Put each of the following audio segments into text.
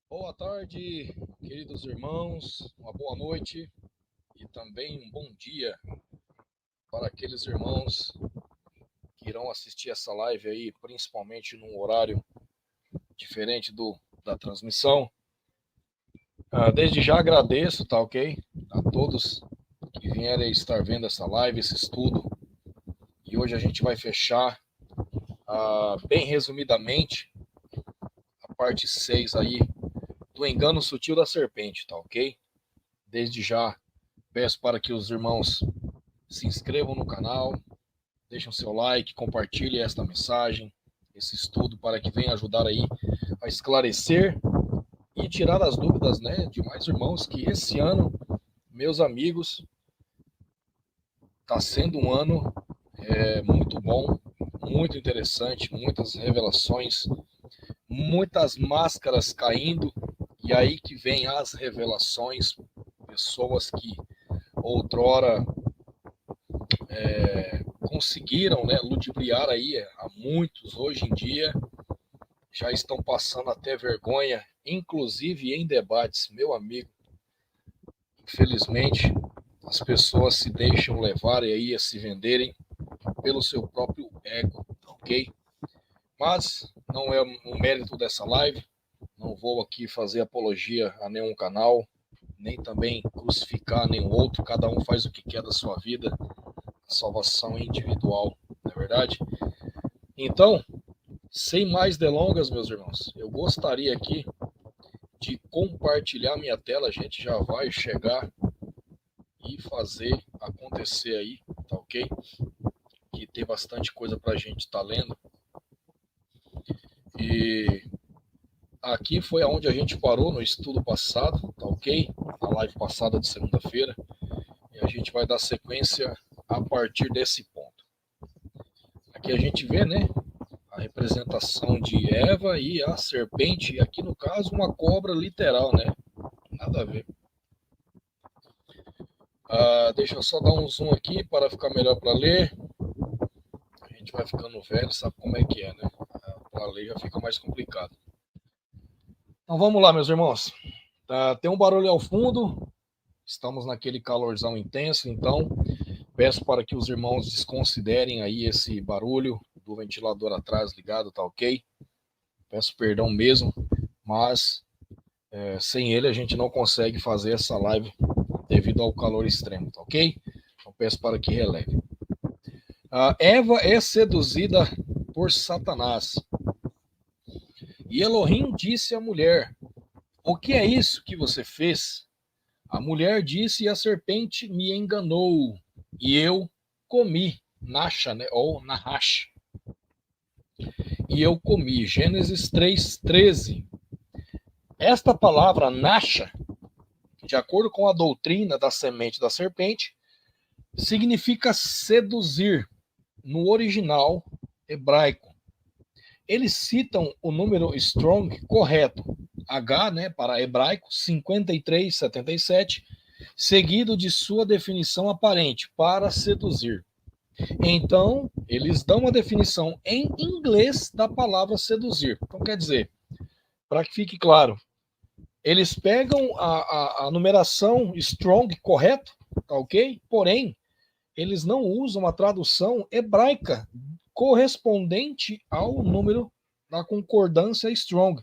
Boa tarde, queridos irmãos, uma boa noite e também um bom dia para aqueles irmãos que irão assistir essa live aí, principalmente num horário diferente da transmissão. Desde já agradeço, tá ok? A todos que vierem estar vendo essa live, esse estudo. E hoje a gente vai fechar, bem resumidamente, a parte 6 aí do engano sutil da serpente, tá ok? Desde já peço para que os irmãos se inscrevam no canal, deixem o seu like, compartilhem esta mensagem, esse estudo, para que venha ajudar aí a esclarecer e tirar as dúvidas, né, de mais irmãos, que esse ano, meus amigos, está sendo um ano muito bom, muito interessante, muitas revelações, muitas máscaras caindo, e aí que vem as revelações, pessoas que outrora conseguiram, né, ludibriar aí a muitos hoje em dia, já estão passando até vergonha, inclusive em debates, meu amigo. Infelizmente, as pessoas se deixam levar e aí a se venderem pelo seu próprio ego, ok? Mas não é o mérito dessa live, não vou aqui fazer apologia a nenhum canal, nem também crucificar nenhum outro, cada um faz o que quer da sua vida, a salvação é individual, não é verdade? Então, sem mais delongas, meus irmãos, eu gostaria aqui de compartilhar minha tela, a gente já vai chegar e fazer acontecer aí, tá ok? Que tem bastante coisa para a gente estar lendo. E aqui foi aonde a gente parou no estudo passado, tá ok? Na live passada de segunda-feira. E a gente vai dar sequência a partir desse ponto. Aqui a gente vê, né, a representação de Eva e a serpente, e aqui no caso uma cobra literal, né? Nada a ver. Deixa eu só dar um zoom aqui para ficar melhor para ler. A gente vai ficando velho, sabe como é que é, né? Para ler já fica mais complicado. Então vamos lá, meus irmãos. Tem um barulho ao fundo, estamos naquele calorzão intenso, então peço para que os irmãos desconsiderem aí esse barulho do ventilador atrás ligado, tá ok? Peço perdão mesmo, mas sem ele a gente não consegue fazer essa live devido ao calor extremo, tá ok? Então peço para que releve. Eva é seduzida por Satanás. E Elohim disse à mulher: o que é isso que você fez? A mulher disse: e a serpente me enganou, e eu comi. Nasha, né? Ou Nahash. E eu comi. Gênesis 3:13. Esta palavra Nasha, de acordo com a doutrina da semente da serpente, significa seduzir no original hebraico. Eles citam o número Strong correto, H, né, para hebraico, 5377, seguido de sua definição aparente, para seduzir. Então, eles dão a definição em inglês da palavra seduzir. Então, quer dizer, para que fique claro, eles pegam a numeração Strong correto, tá ok? Porém, eles não usam a tradução hebraica correspondente ao número da concordância Strong.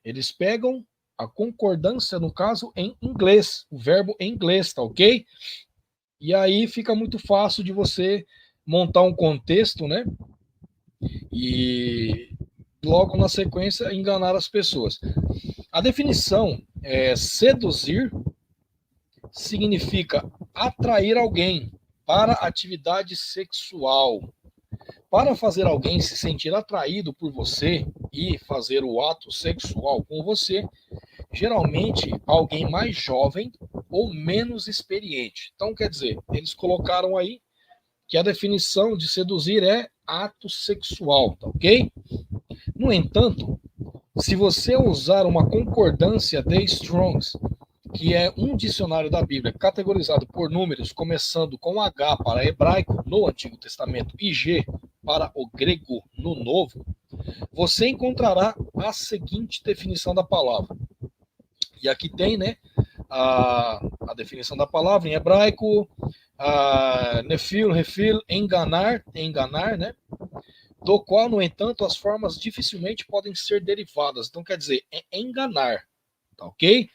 Eles pegam a concordância, no caso, em inglês, o verbo em inglês, tá ok? E aí fica muito fácil de você montar um contexto, né? E logo na sequência enganar as pessoas. A definição é seduzir significa atrair alguém para atividade sexual. Para fazer alguém se sentir atraído por você e fazer o ato sexual com você, geralmente alguém mais jovem ou menos experiente. Então, quer dizer, eles colocaram aí que a definição de seduzir é ato sexual, tá ok? No entanto, se você usar uma concordância de Strongs, que é um dicionário da Bíblia categorizado por números começando com H para hebraico no Antigo Testamento e G para o grego no Novo, você encontrará a seguinte definição da palavra: E aqui tem, né, a definição da palavra em hebraico, nefil, refil, enganar, né, do qual, no entanto, as formas dificilmente podem ser derivadas. Então, quer dizer, é enganar, tá ok?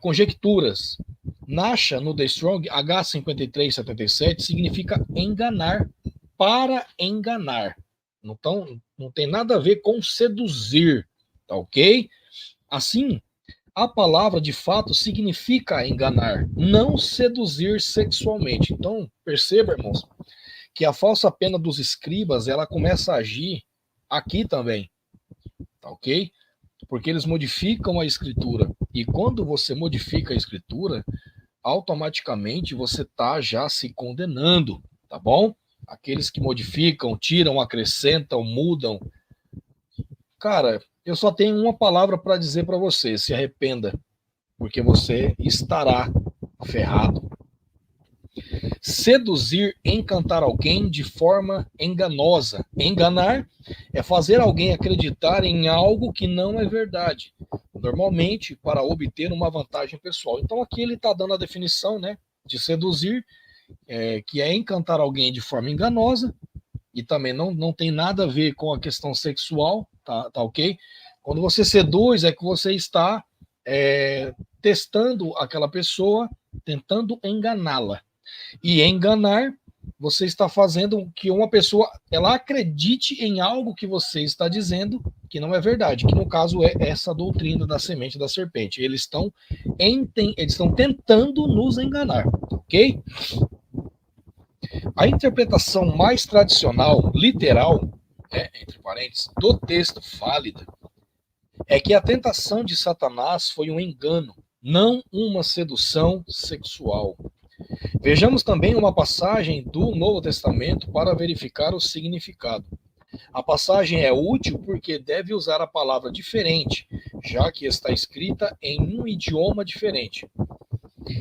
Conjecturas. Nasha, no The Strong, H5377, significa enganar, para enganar. Então, não tem nada a ver com seduzir, tá ok? Assim, a palavra, de fato, significa enganar, não seduzir sexualmente. Então, perceba, irmãos, que a falsa pena dos escribas, ela começa a agir aqui também, tá ok? Porque eles modificam a escritura. E quando você modifica a escritura, automaticamente você está já se condenando, tá bom? Aqueles que modificam, tiram, acrescentam, mudam. Cara, eu só tenho uma palavra para dizer para você: se arrependa, porque você estará ferrado. Seduzir, encantar alguém de forma enganosa. Enganar é fazer alguém acreditar em algo que não é verdade, normalmente para obter uma vantagem pessoal. Então aqui ele está dando a definição, né, de seduzir, que é encantar alguém de forma enganosa, e também não tem nada a ver com a questão sexual, tá ok? Quando você seduz, é que você está testando aquela pessoa, tentando enganá-la. E enganar, você está fazendo que uma pessoa ela acredite em algo que você está dizendo que não é verdade, que no caso é essa doutrina da semente da serpente. Eles estão tentando nos enganar, ok? A interpretação mais tradicional, literal, entre parênteses, do texto válida, é que a tentação de Satanás foi um engano, não uma sedução sexual. Vejamos também uma passagem do Novo Testamento para verificar o significado. A passagem é útil porque deve usar a palavra diferente, já que está escrita em um idioma diferente.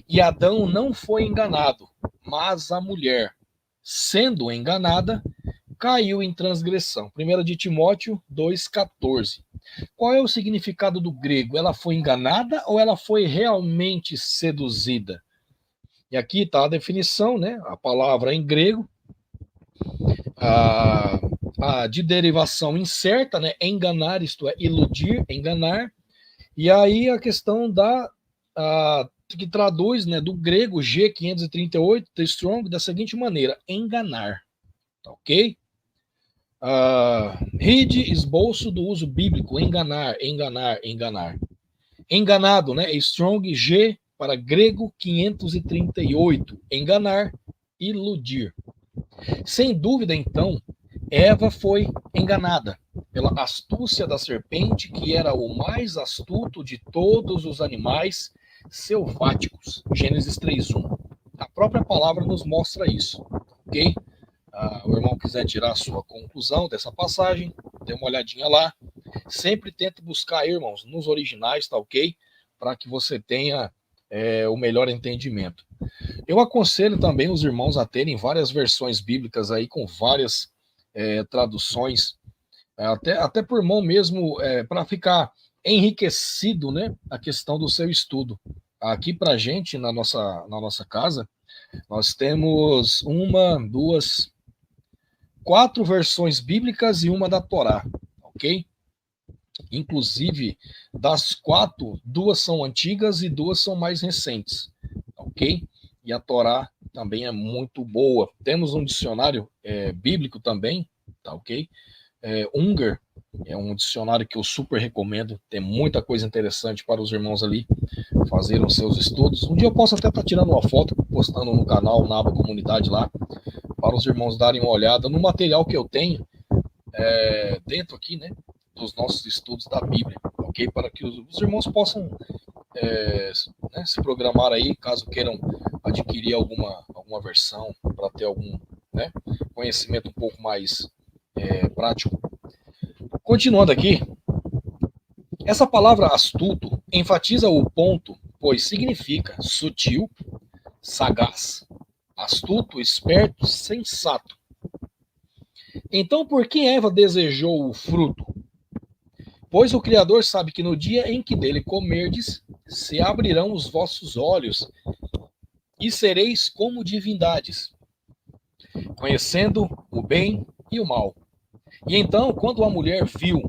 E Adão não foi enganado, mas a mulher, sendo enganada, caiu em transgressão. 1 de Timóteo 2,14. Qual é o significado do grego? Ela foi enganada ou ela foi realmente seduzida? E aqui está a definição, né? A palavra em grego, de derivação incerta, né? Enganar, isto é, iludir, enganar. E aí a questão que traduz, né, do grego G538, The Strong, da seguinte maneira: enganar. Tá ok? Rede, esboço do uso bíblico: enganar, enganar, enganar. Enganado, né? Strong G para grego 538, enganar, iludir. Sem dúvida, então, Eva foi enganada pela astúcia da serpente, que era o mais astuto de todos os animais selváticos. Gênesis 3:1. A própria palavra nos mostra isso, ok? O irmão quiser tirar a sua conclusão dessa passagem, dê uma olhadinha lá. Sempre tente buscar, irmãos, nos originais, tá ok? Para que você tenha o melhor entendimento. Eu aconselho também os irmãos a terem várias versões bíblicas aí, com várias traduções, até por mão mesmo, para ficar enriquecido, né, a questão do seu estudo. Aqui para a gente, na nossa casa, nós temos 4 versões bíblicas e uma da Torá, ok? Inclusive, das 4, 2 são antigas e 2 são mais recentes, ok? E a Torá também é muito boa. Temos um dicionário bíblico também, tá ok? Unger é um dicionário que eu super recomendo. Tem muita coisa interessante para os irmãos ali fazerem os seus estudos. Um dia eu posso até estar tirando uma foto, postando no canal, na aba comunidade lá, para os irmãos darem uma olhada no material que eu tenho dentro aqui, né, dos nossos estudos da Bíblia, ok? Para que os irmãos possam se programar aí, caso queiram adquirir alguma versão, para ter algum conhecimento um pouco mais prático. Continuando aqui, essa palavra astuto enfatiza o ponto, pois significa sutil, sagaz, astuto, esperto, sensato. Então, por que Eva desejou o fruto? Pois o Criador sabe que no dia em que dele comerdes, se abrirão os vossos olhos e sereis como divindades, conhecendo o bem e o mal. E então, quando a mulher viu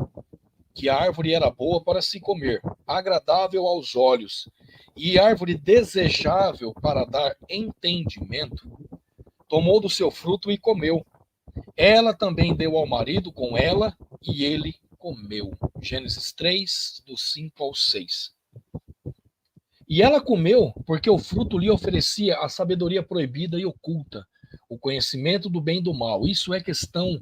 que a árvore era boa para se comer, agradável aos olhos, e árvore desejável para dar entendimento, tomou do seu fruto e comeu. Ela também deu ao marido com ela, e ele comeu. Gênesis 3, do 5 ao 6. E ela comeu, porque o fruto lhe oferecia a sabedoria proibida e oculta, o conhecimento do bem e do mal. Isso é questão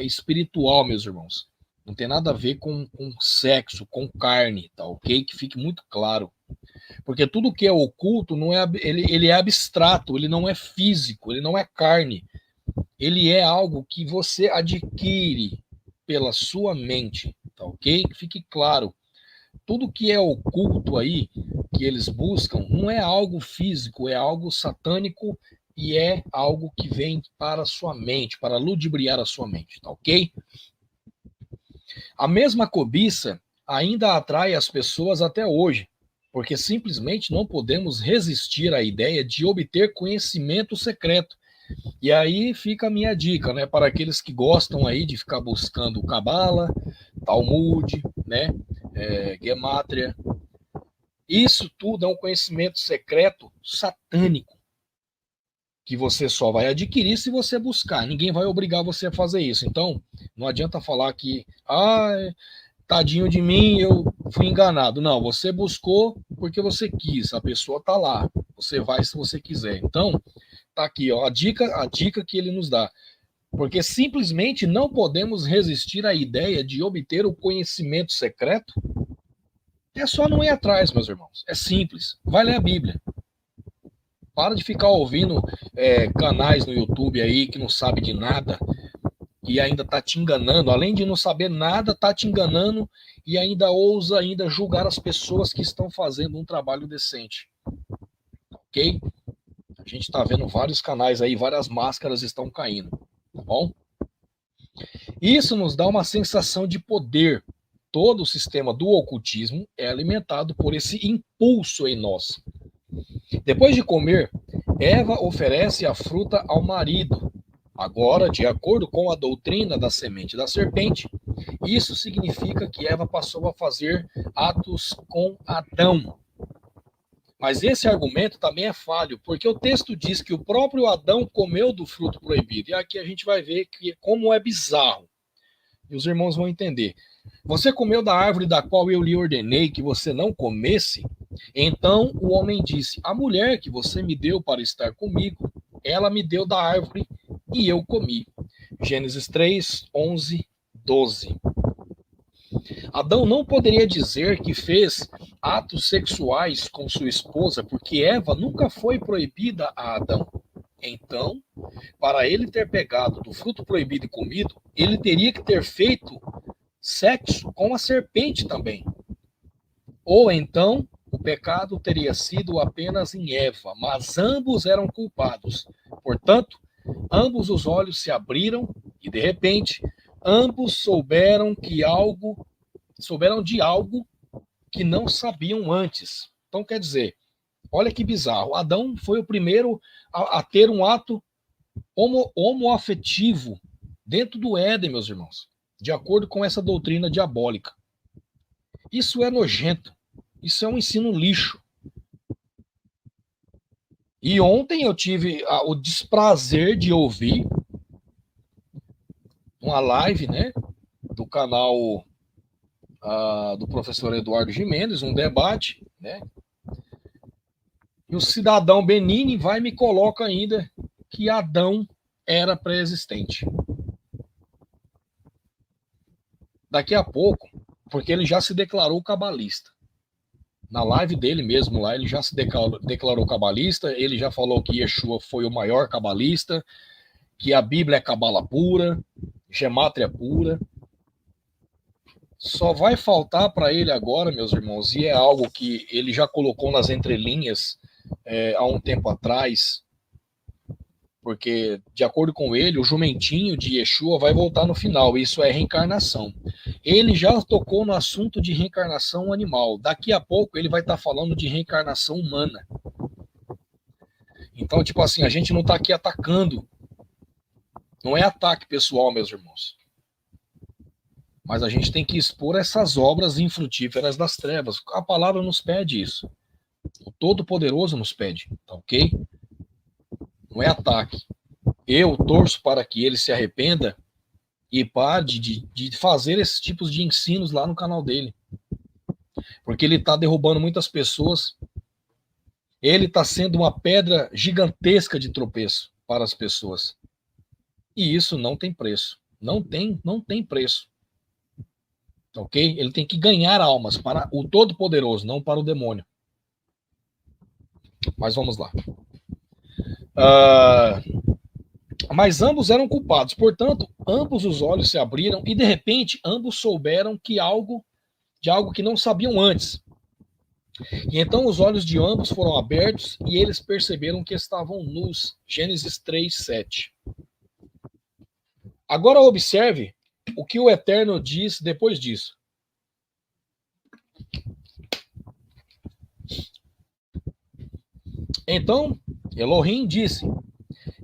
espiritual, meus irmãos. Não tem nada a ver com sexo, com carne, tá ok? Que fique muito claro. Porque tudo que é oculto não é, ele é abstrato, ele não é físico, ele não é carne. Ele é algo que você adquire pela sua mente, tá ok? Que fique claro. Tudo que é oculto aí, que eles buscam, não é algo físico, é algo satânico e é algo que vem para a sua mente, para ludibriar a sua mente, tá ok? A mesma cobiça ainda atrai as pessoas até hoje, porque simplesmente não podemos resistir à ideia de obter conhecimento secreto. E aí fica a minha dica, né, para aqueles que gostam aí de ficar buscando Cabala, Talmud, né, Gemátria. Isso tudo é um conhecimento secreto satânico que você só vai adquirir se você buscar. Ninguém vai obrigar você a fazer isso. Então, não adianta falar que, tadinho de mim, eu fui enganado. Não, você buscou porque você quis. A pessoa tá lá. Você vai se você quiser. Então, tá aqui, ó, a dica que ele nos dá. Porque simplesmente não podemos resistir à ideia de obter o conhecimento secreto. É só não ir atrás, meus irmãos. É simples. Vai ler a Bíblia. Para de ficar ouvindo canais no YouTube aí que não sabe de nada e ainda tá te enganando. Além de não saber nada, tá te enganando e ainda ousa ainda julgar as pessoas que estão fazendo um trabalho decente. Ok? A gente tá vendo vários canais aí, várias máscaras estão caindo. Tá bom? Isso nos dá uma sensação de poder. Todo o sistema do ocultismo é alimentado por esse impulso em nós. Depois de comer, Eva oferece a fruta ao marido. Agora, de acordo com a doutrina da semente da serpente, isso significa que Eva passou a fazer atos com Adão. Mas esse argumento também é falho, porque o texto diz que o próprio Adão comeu do fruto proibido. E aqui a gente vai ver como é bizarro. E os irmãos vão entender. Você comeu da árvore da qual eu lhe ordenei que você não comesse? Então o homem disse: a mulher que você me deu para estar comigo, ela me deu da árvore e eu comi. Gênesis 3, 11, 12. Adão não poderia dizer que fez atos sexuais com sua esposa, porque Eva nunca foi proibida a Adão. Então, para ele ter pegado do fruto proibido e comido, ele teria que ter feito sexo com a serpente também. Ou então, o pecado teria sido apenas em Eva, mas ambos eram culpados. Portanto, ambos os olhos se abriram e, de repente, ambos souberam de algo que não sabiam antes. Então, quer dizer, olha que bizarro. Adão foi o primeiro a ter um ato homoafetivo dentro do Éden, meus irmãos, de acordo com essa doutrina diabólica. Isso é nojento. Isso é um ensino lixo. E ontem eu tive o desprazer de ouvir uma live, né, do canal do professor Eduardo Gimenez, um debate, né? E o cidadão Benini vai e me coloca ainda que Adão era pré-existente. Daqui a pouco, porque ele já se declarou cabalista. Na live dele mesmo lá, ele já se declarou cabalista, ele já falou que Yeshua foi o maior cabalista, que a Bíblia é cabala pura, gemátria pura. Só vai faltar para ele agora, meus irmãos, e é algo que ele já colocou nas entrelinhas há um tempo atrás, Porque, de acordo com ele, o jumentinho de Yeshua vai voltar no final. Isso é reencarnação. Ele já tocou no assunto de reencarnação animal. Daqui a pouco ele vai estar falando de reencarnação humana. Então, tipo assim, a gente não está aqui atacando. Não é ataque pessoal, meus irmãos. Mas a gente tem que expor essas obras infrutíferas das trevas. A palavra nos pede isso. O Todo-Poderoso nos pede, tá ok? Não é ataque. Eu torço para que ele se arrependa e pare de fazer esses tipos de ensinos lá no canal dele. Porque ele está derrubando muitas pessoas. Ele está sendo uma pedra gigantesca de tropeço para as pessoas. E isso não tem preço. Não tem preço. Ok? Ele tem que ganhar almas para o Todo-Poderoso, não para o demônio. Mas vamos lá. Mas ambos eram culpados. Portanto, ambos os olhos se abriram e, de repente, ambos souberam de algo que não sabiam antes. E então os olhos de ambos foram abertos e eles perceberam que estavam nus. Gênesis 3:7. Agora observe o que o Eterno diz depois disso. Então, Elohim disse: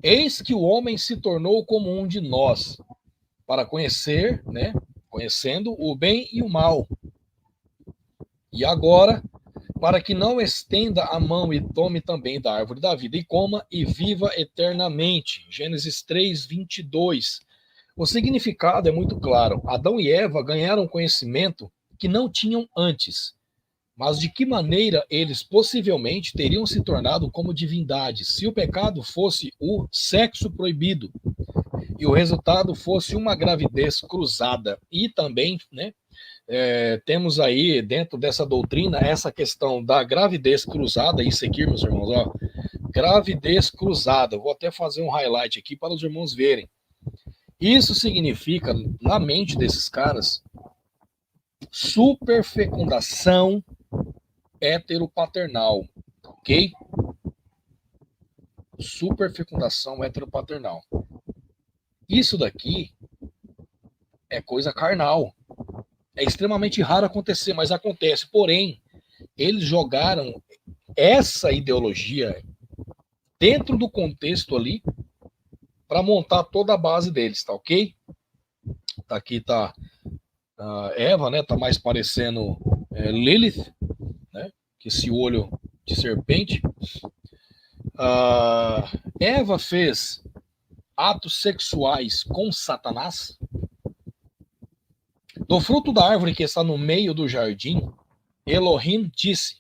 eis que o homem se tornou como um de nós, para conhecer, né, conhecendo o bem e o mal. E agora, para que não estenda a mão e tome também da árvore da vida e coma e viva eternamente. Gênesis 3:22. O significado é muito claro. Adão e Eva ganharam conhecimento que não tinham antes. Mas de que maneira eles possivelmente teriam se tornado como divindades se o pecado fosse o sexo proibido e o resultado fosse uma gravidez cruzada? E também, né, temos aí dentro dessa doutrina essa questão da gravidez cruzada. Isso aqui, meus irmãos, ó, gravidez cruzada. Vou até fazer um highlight aqui para os irmãos verem. Isso significa, na mente desses caras, superfecundação heteropaternal, ok? Superfecundação heteropaternal. Isso daqui é coisa carnal. É extremamente raro acontecer, mas acontece. Porém, eles jogaram essa ideologia dentro do contexto ali para montar toda a base deles, tá ok? Aqui tá Eva, né? Tá mais parecendo Lilith, né? Que esse olho de serpente. Eva fez atos sexuais com Satanás. Do fruto da árvore que está no meio do jardim, Elohim disse: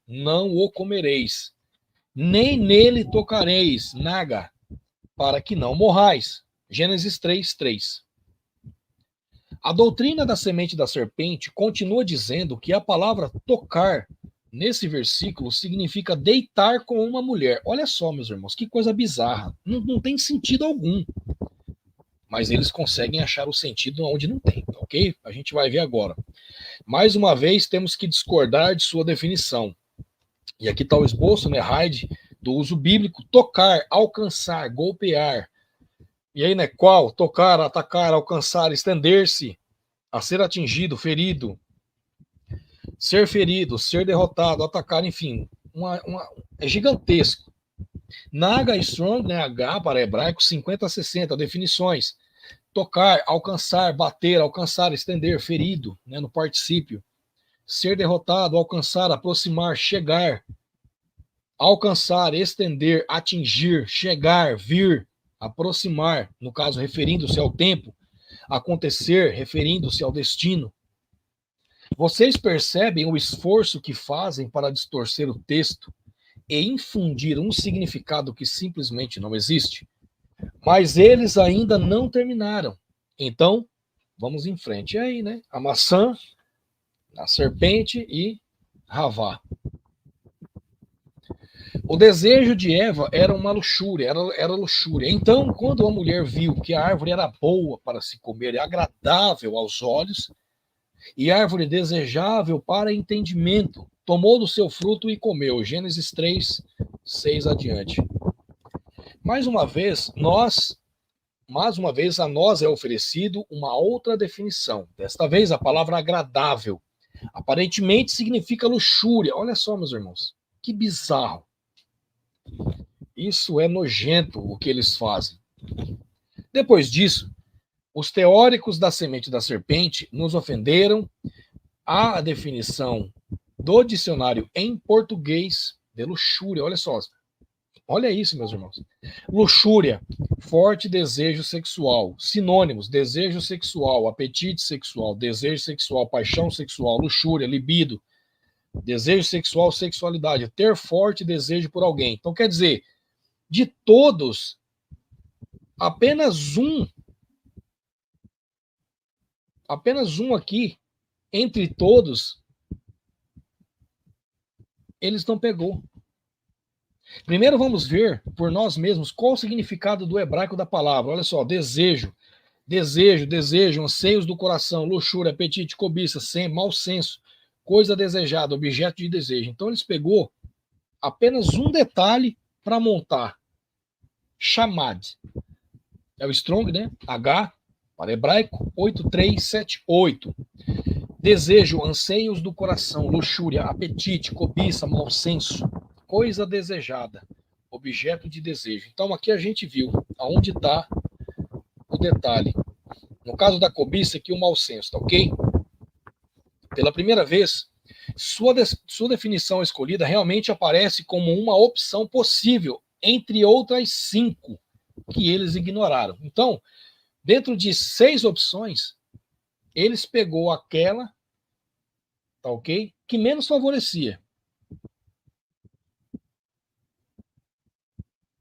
não o comereis, nem nele tocareis, naga, para que não morrais. Gênesis 3:3. A doutrina da semente da serpente continua dizendo que a palavra tocar nesse versículo significa deitar com uma mulher. Olha só, meus irmãos, que coisa bizarra. Não tem sentido algum. Mas eles conseguem achar o sentido onde não tem, ok? A gente vai ver agora. Mais uma vez, temos que discordar de sua definição. E aqui está o esboço, né, Hyde, do uso bíblico: tocar, alcançar, golpear. E aí, né, qual? Tocar, atacar, alcançar, estender-se, a ser atingido, ferido, ser derrotado, atacar, enfim, é gigantesco. Naga Strong, né, H para hebraico, 50 a 60 definições: tocar, alcançar, bater, alcançar, estender, ferido, né, no particípio. Ser derrotado, alcançar, aproximar, chegar. Alcançar, estender, atingir, chegar, vir, aproximar, no caso referindo-se ao tempo. Acontecer, referindo-se ao destino. Vocês percebem o esforço que fazem para distorcer o texto e infundir um significado que simplesmente não existe? Mas eles ainda não terminaram. Então, vamos em frente. E aí, né? A maçã, a serpente e Havá. O desejo de Eva era uma luxúria, era luxúria. Então, quando a mulher viu que a árvore era boa para se comer, agradável aos olhos, e árvore desejável para entendimento, tomou do seu fruto e comeu. Gênesis 3, 6 adiante. Mais uma vez, a nós é oferecido uma outra definição. Desta vez, a palavra agradável. Aparentemente significa luxúria. Olha só, meus irmãos, que bizarro. Isso é nojento o que eles fazem. Depois disso, os teóricos da semente da serpente nos ofenderam a definição do dicionário em português de luxúria. Olha só. Olha isso, meus irmãos. Luxúria, forte desejo sexual. Sinônimos: desejo sexual, apetite sexual, desejo sexual, paixão sexual, luxúria, libido, desejo sexual, sexualidade, ter forte desejo por alguém. Então, quer dizer, de todos, apenas um aqui, entre todos, eles não pegou. Primeiro vamos ver por nós mesmos qual o significado do hebraico da palavra. Olha só, desejo, anseios do coração, luxúria, apetite, cobiça, mau senso, coisa desejada, objeto de desejo. Então eles pegou apenas um detalhe para montar. Chamad. É o Strong, né? H, para hebraico, 8378. Desejo, anseios do coração, luxúria, apetite, cobiça, mau senso, coisa desejada, objeto de desejo. Então aqui a gente viu aonde está o detalhe. No caso da cobiça, aqui o mau senso, tá ok? Pela primeira vez, sua definição escolhida realmente aparece como uma opção possível entre outras 5 que eles ignoraram. Então, dentro de 6 opções, eles pegou aquela, tá ok? Que menos favorecia.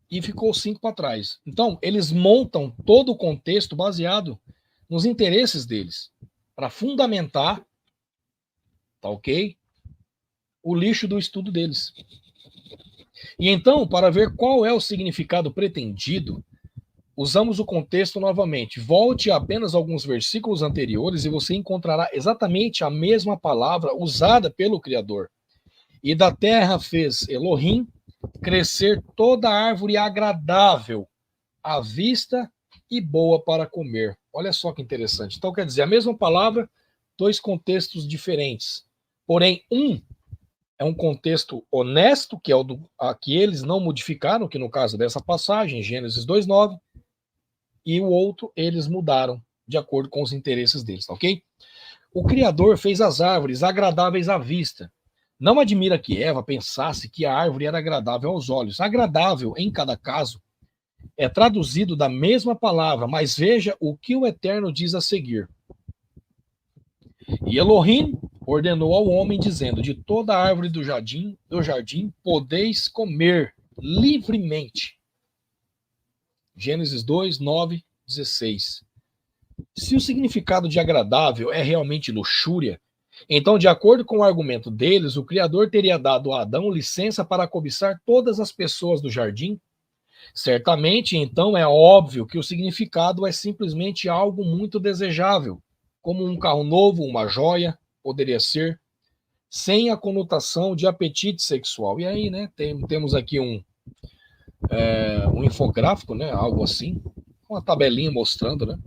E ficou 5 para trás. Então, eles montam todo o contexto baseado nos interesses deles, para fundamentar, tá ok? O lixo do estudo deles. E então, para ver qual é o significado pretendido, usamos o contexto novamente. Volte a apenas alguns versículos anteriores e você encontrará exatamente a mesma palavra usada pelo Criador. E da terra fez Elohim crescer toda árvore agradável à vista e boa para comer. Olha só que interessante. Então, quer dizer, a mesma palavra, 2 contextos diferentes. Porém, é um contexto honesto, que é o que eles não modificaram, que no caso dessa passagem, Gênesis 2:9, e o outro eles mudaram de acordo com os interesses deles, tá ok? O Criador fez as árvores agradáveis à vista. Não admira que Eva pensasse que a árvore era agradável aos olhos. Agradável, em cada caso, é traduzido da mesma palavra, mas veja o que o Eterno diz a seguir. E Elohim ordenou ao homem, dizendo: de toda árvore do jardim podeis comer livremente. Gênesis 2, 9, 16. Se o significado de agradável é realmente luxúria, então, de acordo com o argumento deles, o Criador teria dado a Adão licença para cobiçar todas as pessoas do jardim? Certamente, então, é óbvio que o significado é simplesmente algo muito desejável, como um carro novo, uma joia, poderia ser, sem a conotação de apetite sexual. E aí, né, temos aqui um infográfico, né, algo assim, uma tabelinha mostrando, né,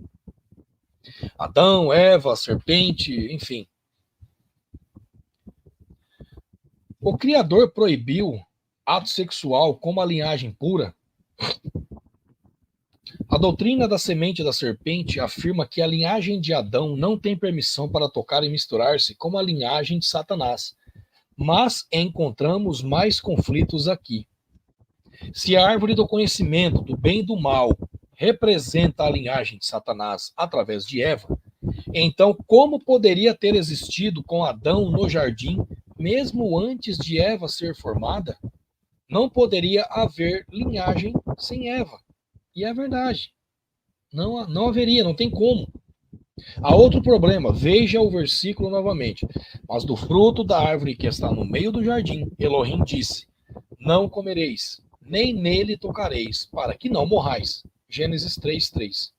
Adão, Eva, serpente, enfim. O Criador proibiu ato sexual como a linhagem pura. A doutrina da semente da serpente afirma que a linhagem de Adão não tem permissão para tocar e misturar-se com a linhagem de Satanás. Mas encontramos mais conflitos aqui. Se a árvore do conhecimento do bem e do mal representa a linhagem de Satanás através de Eva, então como poderia ter existido com Adão no jardim, mesmo antes de Eva ser formada? Não poderia haver linhagem sem Eva. E é verdade. Não haveria, não tem como. Há outro problema, veja o versículo novamente. Mas do fruto da árvore que está no meio do jardim, Elohim disse: não comereis, nem nele tocareis, para que não morrais. Gênesis 3:3.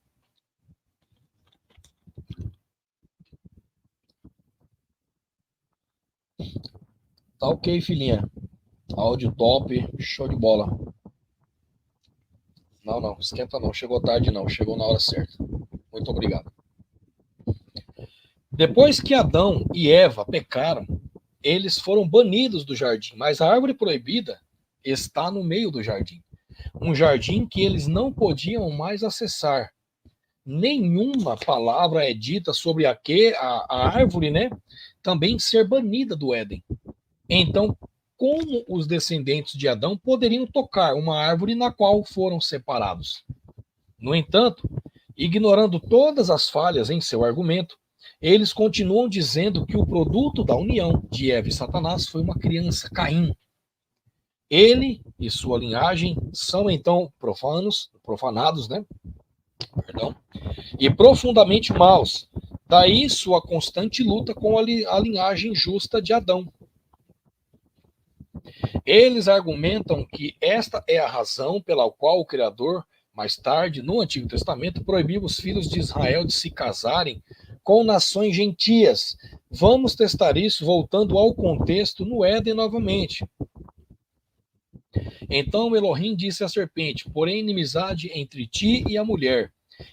Tá ok, filhinha. Áudio top, show de bola. Não, esquenta não, chegou tarde não, chegou na hora certa. Muito obrigado. Depois que Adão e Eva pecaram, eles foram banidos do jardim, mas a árvore proibida está no meio do jardim. Um jardim que eles não podiam mais acessar. Nenhuma palavra é dita sobre a árvore, né, também ser banida do Éden. Então, como os descendentes de Adão poderiam tocar uma árvore na qual foram separados? No entanto, ignorando todas as falhas em seu argumento, eles continuam dizendo que o produto da união de Eva e Satanás foi uma criança, Caim. Ele e sua linhagem são então profanados, né? Perdão, e profundamente maus. Daí sua constante luta com a linhagem justa de Adão. Eles argumentam que esta é a razão pela qual o Criador, mais tarde, no Antigo Testamento, proibiu os filhos de Israel de se casarem com nações gentias. Vamos testar isso voltando ao contexto no Éden novamente. Então Elohim disse à serpente: porém inimizade entre ti e a mulher,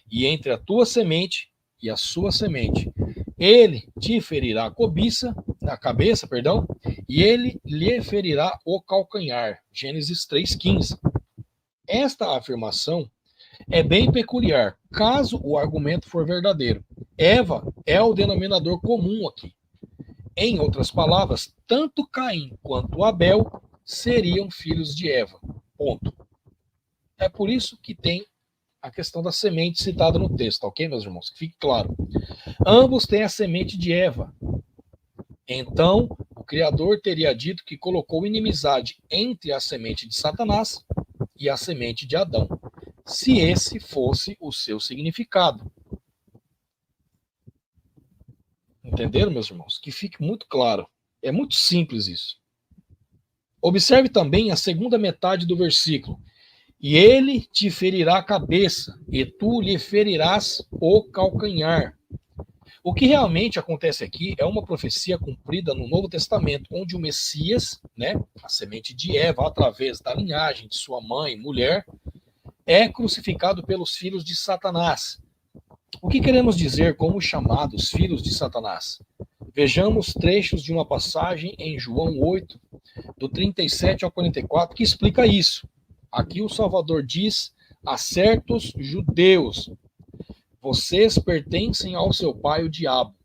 e entre a tua semente e a sua semente. Ele te ferirá a cabeça, e ele lhe ferirá o calcanhar. Gênesis 3,15. Esta afirmação é bem peculiar, caso o argumento for verdadeiro. Eva é o denominador comum aqui. Em outras palavras, tanto Caim quanto Abel seriam filhos de Eva. Ponto. É por isso que tem a questão da semente citada no texto, ok, meus irmãos? Que fique claro. Ambos têm a semente de Eva. Então, o Criador teria dito que colocou inimizade entre a semente de Satanás e a semente de Adão, se esse fosse o seu significado. Entenderam, meus irmãos? Que fique muito claro. É muito simples isso. Observe também a segunda metade do versículo. E ele te ferirá a cabeça, e tu lhe ferirás o calcanhar. O que realmente acontece aqui é uma profecia cumprida no Novo Testamento, onde o Messias, né, a semente de Eva, através da linhagem de sua mãe, mulher, é crucificado pelos filhos de Satanás. O que queremos dizer com os chamados filhos de Satanás? Vejamos trechos de uma passagem em João 8, do 37 ao 44, que explica isso. Aqui o Salvador diz a certos judeus: vocês pertencem ao seu pai, o diabo.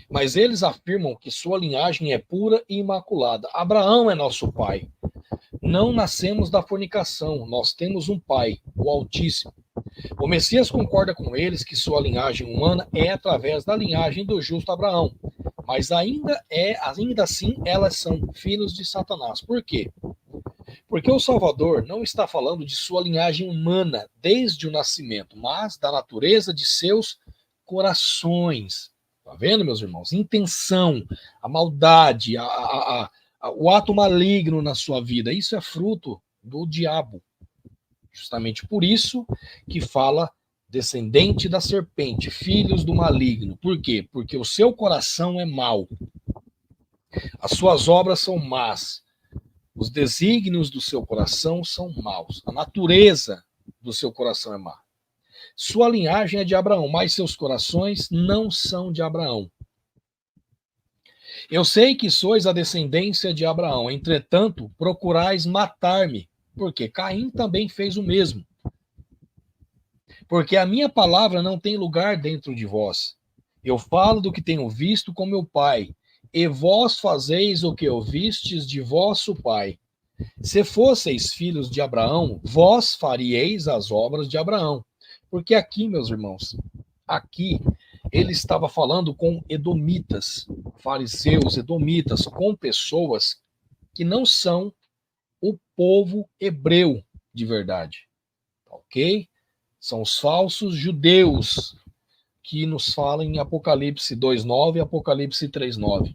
Mas eles afirmam que sua linhagem é pura e imaculada. Abraão é nosso pai. Não nascemos da fornicação, nós temos um pai, o Altíssimo. O Messias concorda com eles que sua linhagem humana é através da linhagem do justo Abraão. Mas ainda assim, elas são filhos de Satanás. Por quê? Porque o Salvador não está falando de sua linhagem humana desde o nascimento, mas da natureza de seus corações. Tá vendo, meus irmãos? Intenção, a maldade, o ato maligno na sua vida, isso é fruto do diabo. Justamente por isso que fala descendente da serpente, filhos do maligno. Por quê? Porque o seu coração é mau. As suas obras são más. Os desígnios do seu coração são maus. A natureza do seu coração é má. Sua linhagem é de Abraão, mas seus corações não são de Abraão. Eu sei que sois a descendência de Abraão, entretanto, procurais matar-me, porque Caim também fez o mesmo. Porque a minha palavra não tem lugar dentro de vós. Eu falo do que tenho visto com meu pai, e vós fazeis o que ouvistes de vosso pai. Se fosseis filhos de Abraão, vós faríeis as obras de Abraão. Porque aqui, meus irmãos, aqui ele estava falando com edomitas, fariseus, edomitas, com pessoas que não são o povo hebreu de verdade. Ok? São os falsos judeus que nos falam em Apocalipse 2:9 e Apocalipse 3:9.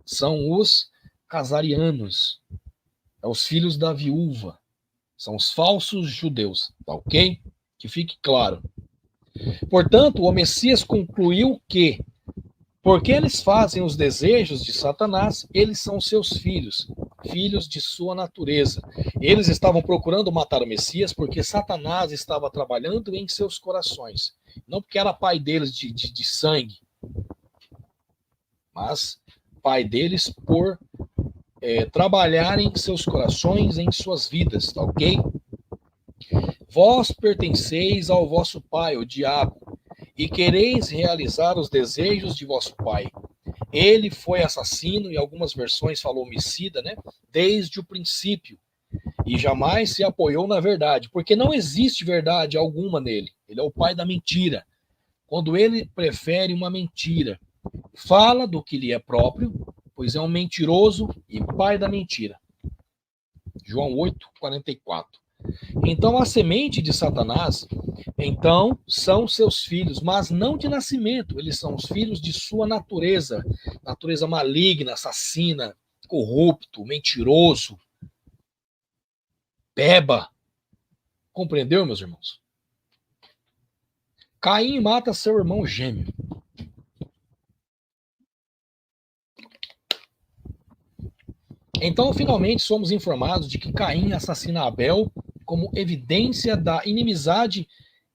São os casarianos, os filhos da viúva, são os falsos judeus, tá ok? Que fique claro. Portanto, o Messias concluiu que Porque eles fazem os desejos de Satanás, eles são seus filhos, filhos de sua natureza. Eles estavam procurando matar o Messias porque Satanás estava trabalhando em seus corações. Não porque era pai deles de sangue, mas pai deles por trabalhar em seus corações, em suas vidas, tá ok? Vós pertenceis ao vosso pai, o diabo, e quereis realizar os desejos de vosso pai. Ele foi assassino, em algumas versões falou homicida, né? Desde o princípio, e jamais se apoiou na verdade, porque não existe verdade alguma nele. Ele é o pai da mentira. Quando ele prefere uma mentira, fala do que lhe é próprio, pois é um mentiroso e pai da mentira. João 8:44. Então a semente de Satanás, então, são seus filhos, mas não de nascimento, eles são os filhos de sua natureza, natureza maligna, assassina, corrupto, mentiroso, beba. Compreendeu, meus irmãos? Caim mata seu irmão gêmeo. Então, finalmente, somos informados de que Caim assassina Abel como evidência da inimizade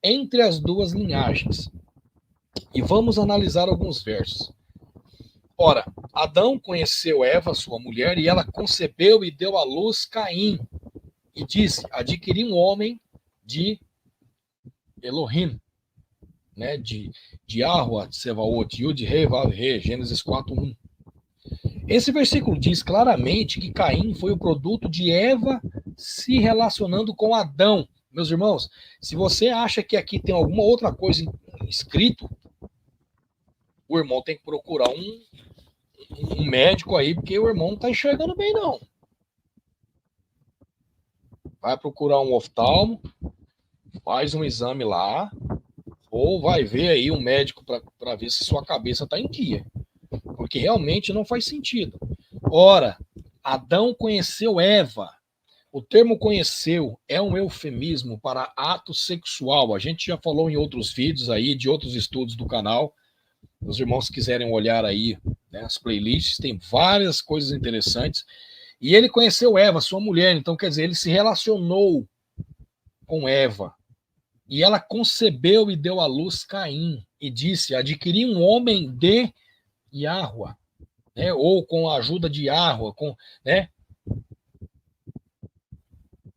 entre as duas linhagens. E vamos analisar alguns versos. Ora, Adão conheceu Eva, sua mulher, e ela concebeu e deu à luz Caim. E disse, adquiri um homem de Elohim, né, de Yahweh, Tsevaot, Yud, Rei, Vav, Rei, Gênesis 4:1. Esse versículo diz claramente que Caim foi o produto de Eva se relacionando com Adão. Meus irmãos, se você acha que aqui tem alguma outra coisa escrito, o irmão tem que procurar um médico aí, porque o irmão não está enxergando bem, não. Vai procurar um oftalmo, faz um exame lá, ou vai ver aí um médico para ver se sua cabeça está em dia. Porque realmente não faz sentido. Ora, Adão conheceu Eva. O termo conheceu é um eufemismo para ato sexual. A gente já falou em outros vídeos aí, de outros estudos do canal. Os irmãos quiserem olhar aí, né, as playlists, tem várias coisas interessantes. E ele conheceu Eva, sua mulher, então quer dizer, ele se relacionou com Eva. E ela concebeu e deu à luz Caim. E disse, adquiri um homem de Yahweh, né? Ou com a ajuda de Yahweh, né?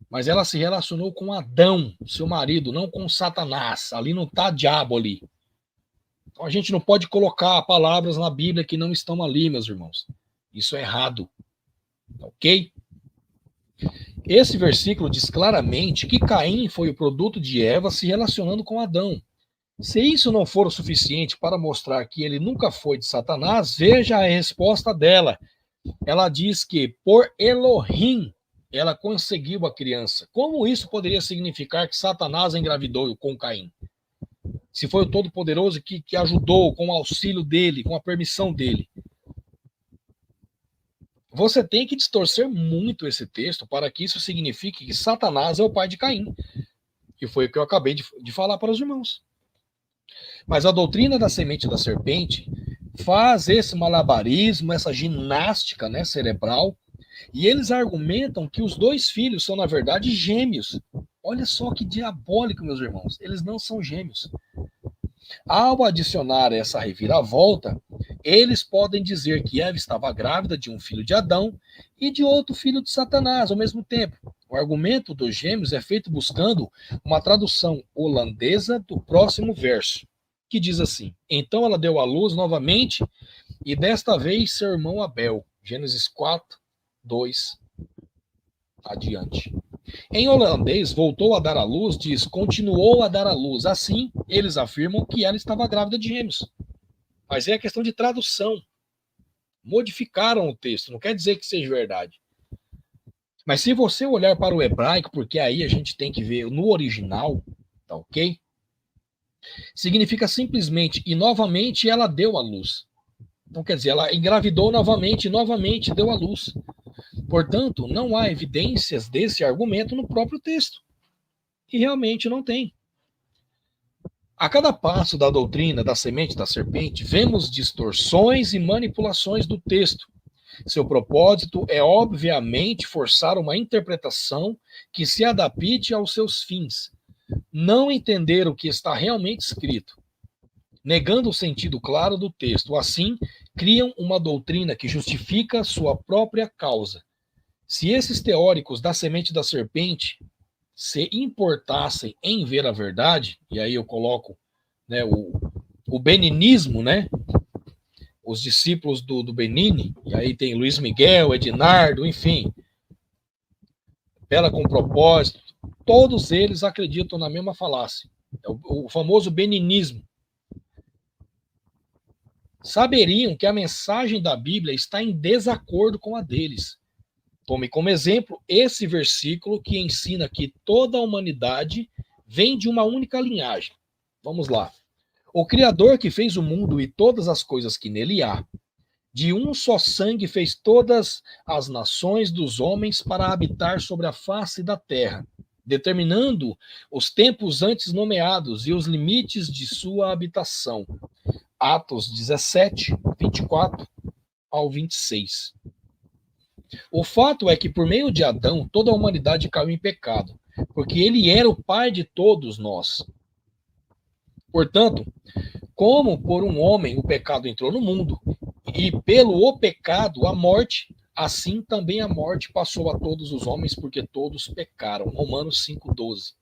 Mas ela se relacionou com Adão, seu marido, não com Satanás. Ali não está diabo ali. Então a gente não pode colocar palavras na Bíblia que não estão ali, meus irmãos. Isso é errado. Ok? Esse versículo diz claramente que Caim foi o produto de Eva se relacionando com Adão. Se isso não for o suficiente para mostrar que ele nunca foi de Satanás, veja a resposta dela. Ela diz que por Elohim ela conseguiu a criança. Como isso poderia significar que Satanás engravidou com Caim? Se foi o Todo-Poderoso que ajudou com o auxílio dele, com a permissão dele. Você tem que distorcer muito esse texto para que isso signifique que Satanás é o pai de Caim. Que foi o que eu acabei de falar para os irmãos. Mas a doutrina da semente da serpente faz esse malabarismo, essa ginástica, né, cerebral, e eles argumentam que os dois filhos são, na verdade, gêmeos. Olha só que diabólico, meus irmãos. Eles não são gêmeos. Ao adicionar essa reviravolta, eles podem dizer que Eva estava grávida de um filho de Adão e de outro filho de Satanás ao mesmo tempo. O argumento dos gêmeos é feito buscando uma tradução holandesa do próximo verso, que diz assim: então ela deu à luz novamente, e desta vez seu irmão Abel. Gênesis 4:2 adiante. Em holandês, voltou a dar à luz, diz, continuou a dar à luz. Assim, eles afirmam que ela estava grávida de gêmeos. Mas é a questão de tradução. Modificaram o texto, não quer dizer que seja verdade. Mas se você olhar para o hebraico, porque aí a gente tem que ver no original, tá ok? Significa simplesmente, e novamente ela deu à luz. Então quer dizer, ela engravidou novamente e novamente deu à luz. Portanto, não há evidências desse argumento no próprio texto. E realmente não tem. A cada passo da doutrina da semente da serpente, vemos distorções e manipulações do texto. Seu propósito é, obviamente, forçar uma interpretação que se adapte aos seus fins, não entender o que está realmente escrito, negando o sentido claro do texto. Assim, criam uma doutrina que justifica sua própria causa. Se esses teóricos da semente da serpente se importassem em ver a verdade, e aí eu coloco, né, o beninismo, né, os discípulos do Benini, e aí tem Luiz Miguel, Ednardo, enfim, Bela com Propósito, todos eles acreditam na mesma falácia, é o famoso beninismo. Saberiam que a mensagem da Bíblia está em desacordo com a deles. Tome como exemplo esse versículo que ensina que toda a humanidade vem de uma única linhagem. Vamos lá. O Criador que fez o mundo e todas as coisas que nele há, de um só sangue fez todas as nações dos homens para habitar sobre a face da terra, determinando os tempos antes nomeados e os limites de sua habitação. Atos 17, 24 ao 26. O fato é que por meio de Adão, toda a humanidade caiu em pecado, porque ele era o pai de todos nós. Portanto, como por um homem o pecado entrou no mundo, e pelo o pecado a morte, assim também a morte passou a todos os homens, porque todos pecaram. Romanos 5,12.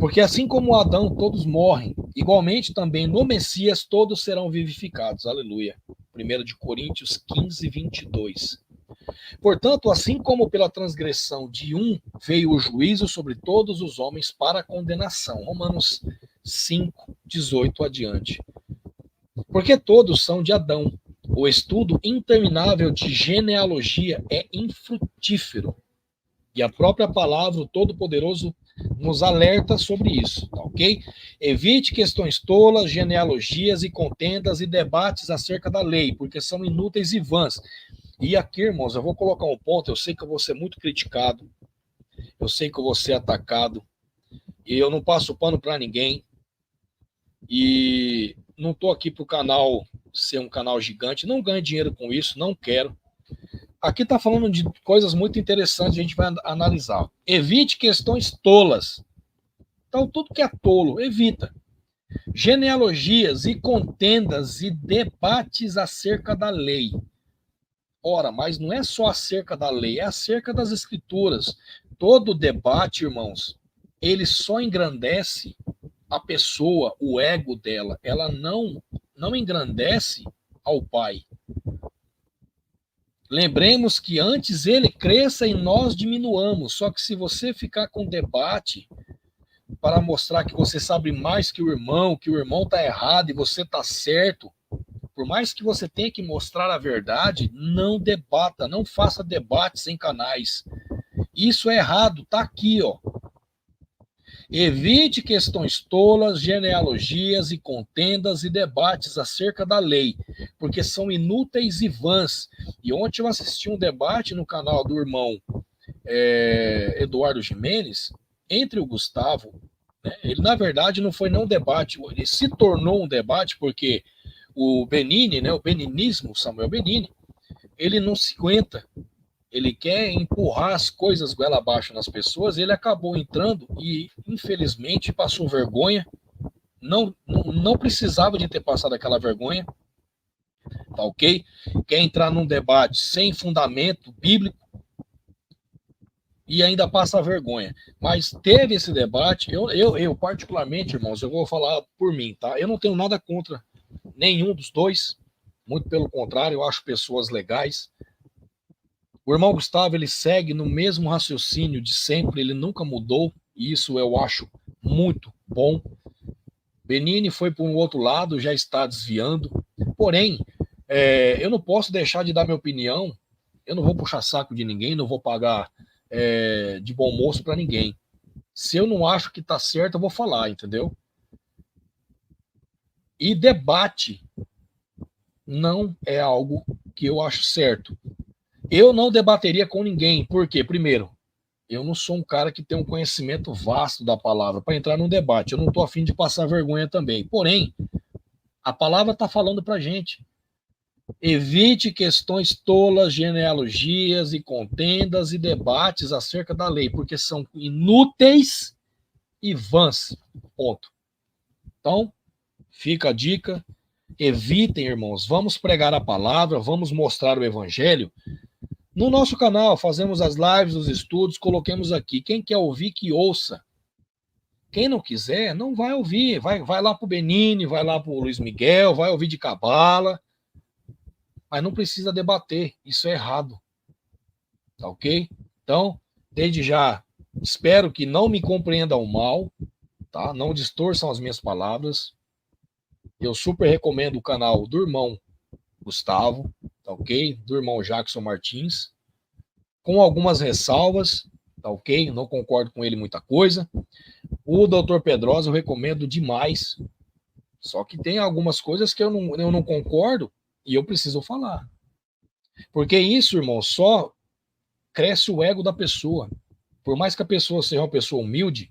Porque assim como Adão todos morrem, igualmente também no Messias todos serão vivificados. Aleluia. 1 de Coríntios 15, 22. Portanto, assim como pela transgressão de um veio o juízo sobre todos os homens para a condenação. Romanos 5, 18 adiante. Porque todos são de Adão. O estudo interminável de genealogia é infrutífero. E a própria palavra, o Todo-Poderoso, nos alerta sobre isso, tá ok? Evite questões tolas, genealogias e contendas e debates acerca da lei, porque são inúteis e vãs. E aqui, irmãos, eu vou colocar um ponto, eu sei que eu vou ser muito criticado, eu sei que eu vou ser atacado, e eu não passo pano para ninguém, e não estou aqui para o canal ser um canal gigante, não ganho dinheiro com isso, não quero. Aqui está falando de coisas muito interessantes, a gente vai analisar. Evite questões tolas. Então, tudo que é tolo, evita. Genealogias e contendas e debates acerca da lei. Ora, mas não é só acerca da lei, é acerca das escrituras. Todo debate, irmãos, ele só engrandece a pessoa, o ego dela. Ela não engrandece ao Pai. Lembremos que antes ele cresça e nós diminuamos. Só que se você ficar com debate para mostrar que você sabe mais que o irmão está errado e você está certo, por mais que você tenha que mostrar a verdade, não debata, não faça debates em canais. Isso é errado, tá aqui, ó. Evite questões tolas, genealogias e contendas e debates acerca da lei, porque são inúteis e vãs. E ontem eu assisti um debate no canal do irmão Eduardo Jimenez, entre o Gustavo, né? Ele, na verdade, não foi não debate, ele se tornou um debate porque o Benini, né, o beninismo, Samuel Benini, ele não se aguenta. Ele quer empurrar as coisas goela abaixo nas pessoas, ele acabou entrando e, infelizmente, passou vergonha. Não precisava de ter passado aquela vergonha, tá ok? Quer entrar num debate sem fundamento bíblico e ainda passa vergonha. Mas teve esse debate, eu particularmente, irmãos, eu vou falar por mim, tá? Eu não tenho nada contra nenhum dos dois, muito pelo contrário, eu acho pessoas legais. O irmão Gustavo, ele segue no mesmo raciocínio de sempre, ele nunca mudou, e isso eu acho muito bom. Benini foi para um outro lado, já está desviando. Porém, eu não posso deixar de dar minha opinião, eu não vou puxar saco de ninguém, não vou pagar de bom moço para ninguém. Se eu não acho que está certo, eu vou falar, entendeu? E debate não é algo que eu acho certo. Eu não debateria com ninguém, porque, primeiro, Eu não sou um cara que tem um conhecimento vasto da palavra para entrar num debate. Eu não estou afim de passar vergonha também. Porém, a palavra está falando para a gente. Evite questões tolas, genealogias e contendas e debates acerca da lei, porque são inúteis e vãs. Ponto. Então, fica a dica. Evitem, irmãos. Vamos pregar a palavra, vamos mostrar o evangelho. No nosso canal, fazemos as lives, os estudos, coloquemos aqui. Quem quer ouvir, que ouça. Quem não quiser, não vai ouvir. Vai lá para o Benini, vai lá para o Luiz Miguel, vai ouvir de cabala. Mas não precisa debater. Isso é errado. Tá ok? Então, desde já, espero que não me compreendam mal, tá? Não distorçam as minhas palavras. Eu super recomendo o canal do irmão Gustavo, tá ok? Do irmão Jackson Martins, com algumas ressalvas, tá ok? Não concordo com ele muita coisa. O Dr. Pedrosa eu recomendo demais, só que tem algumas coisas que eu não concordo e eu preciso falar. Porque isso, irmão, só cresce o ego da pessoa. Por mais que a pessoa seja uma pessoa humilde,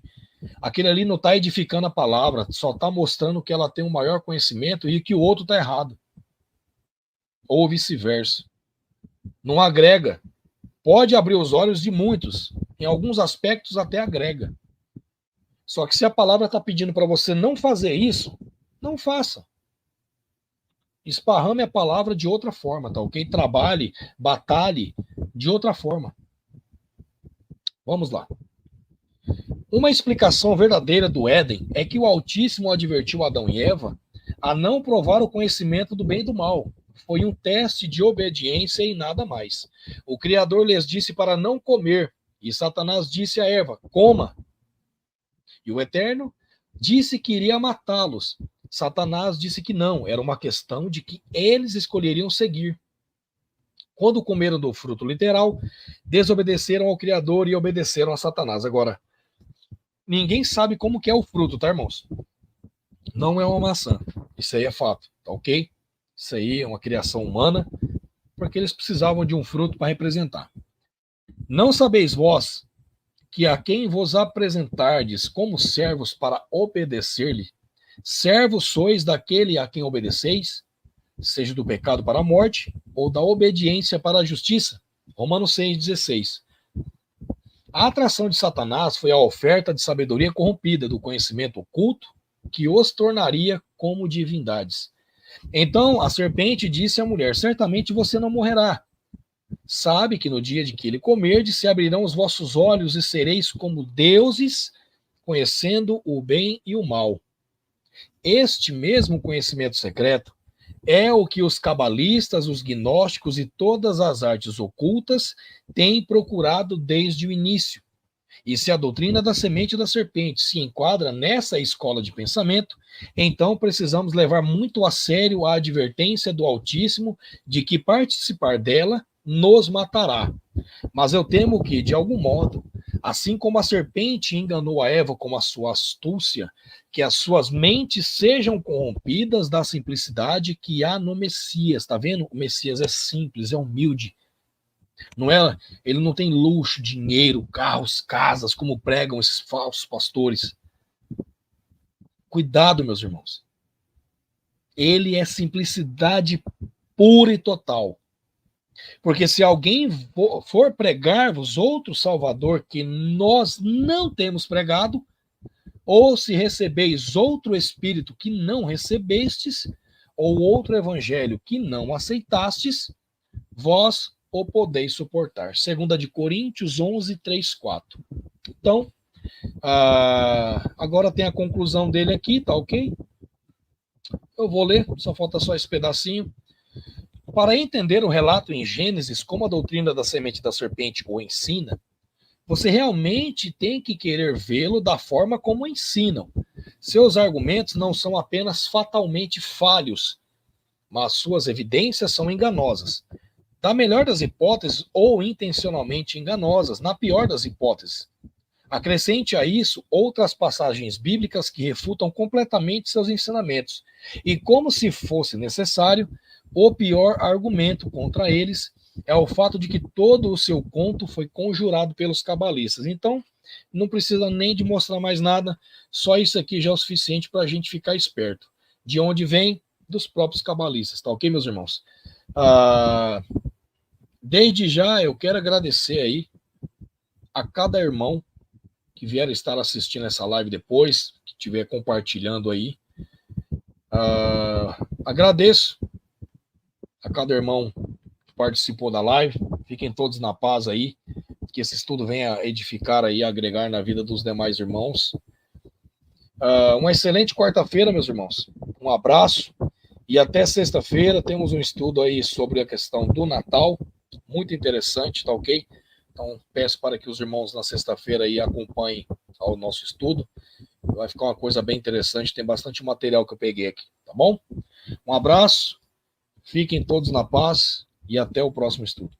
aquele ali não está edificando a palavra, só está mostrando que ela tem um maior conhecimento e que o outro está errado. Ou vice-versa. Não agrega. Pode abrir os olhos de muitos. Em alguns aspectos até agrega. Só que se a palavra está pedindo para você não fazer isso, não faça. Esparrame a palavra de outra forma, tá ok? Trabalhe, batalhe de outra forma. Vamos lá. Uma explicação verdadeira do Éden é que o Altíssimo advertiu Adão e Eva a não provar o conhecimento do bem e do mal. Foi um teste de obediência e nada mais. O Criador lhes disse para não comer, e Satanás disse a Eva: coma. E o Eterno disse que iria matá-los. Satanás disse que não, era uma questão de que eles escolheriam seguir. Quando comeram do fruto literal, desobedeceram ao Criador e obedeceram a Satanás. Agora, ninguém sabe como que é o fruto, tá, irmãos? Não é uma maçã. Isso aí é fato, tá ok? Isso aí é uma criação humana, porque eles precisavam de um fruto para representar. Não sabeis vós que a quem vos apresentardes como servos para obedecer-lhe, servos sois daquele a quem obedeceis, seja do pecado para a morte, ou da obediência para a justiça. Romanos 6,16. A atração de Satanás foi a oferta de sabedoria corrompida, do conhecimento oculto, que os tornaria como divindades. Então a serpente disse à mulher: certamente você não morrerá. Sabe que no dia de que ele comerdes, se abrirão os vossos olhos e sereis como deuses, conhecendo o bem e o mal. Este mesmo conhecimento secreto é o que os cabalistas, os gnósticos e todas as artes ocultas têm procurado desde o início. E se a doutrina da semente da serpente se enquadra nessa escola de pensamento, então precisamos levar muito a sério a advertência do Altíssimo de que participar dela nos matará. Mas eu temo que, de algum modo, assim como a serpente enganou a Eva com a sua astúcia, que as suas mentes sejam corrompidas da simplicidade que há no Messias. Tá vendo? O Messias é simples, é humilde. Não é, ele não tem luxo, dinheiro, carros, casas, como pregam esses falsos pastores. Cuidado, meus irmãos. Ele é simplicidade pura e total. Porque se alguém for pregar-vos outro Salvador que nós não temos pregado, ou se recebeis outro Espírito que não recebestes, ou outro Evangelho que não aceitastes, vós o podeis suportar. 2 de Coríntios 11, 3, 4. Então, agora tem a conclusão dele aqui, tá ok? Eu vou ler, só falta só esse pedacinho. Para entender o relato em Gênesis, como a doutrina da semente da serpente o ensina, você realmente tem que querer vê-lo da forma como ensinam. Seus argumentos não são apenas fatalmente falhos, mas suas evidências são enganosas. Na melhor das hipóteses, ou intencionalmente enganosas, na pior das hipóteses. Acrescente a isso outras passagens bíblicas que refutam completamente seus ensinamentos. E como se fosse necessário, o pior argumento contra eles é o fato de que todo o seu conto foi conjurado pelos cabalistas. Então, não precisa nem de mostrar mais nada, só isso aqui já é o suficiente para a gente ficar esperto. De onde vem? Dos próprios cabalistas, tá ok, meus irmãos? Desde já eu quero agradecer aí a cada irmão que vier estar assistindo essa live depois, que estiver compartilhando aí. Agradeço a cada irmão que participou da live. Fiquem todos na paz aí, que esse estudo venha edificar aí, agregar na vida dos demais irmãos. Uma excelente quarta-feira, meus irmãos. Um abraço e até sexta-feira temos um estudo aí sobre a questão do Natal, muito interessante, tá ok? Então peço para que os irmãos na sexta-feira aí acompanhem o nosso estudo. Vai ficar uma coisa bem interessante, tem bastante material que eu peguei aqui, tá bom? Um abraço, fiquem todos na paz e até o próximo estudo.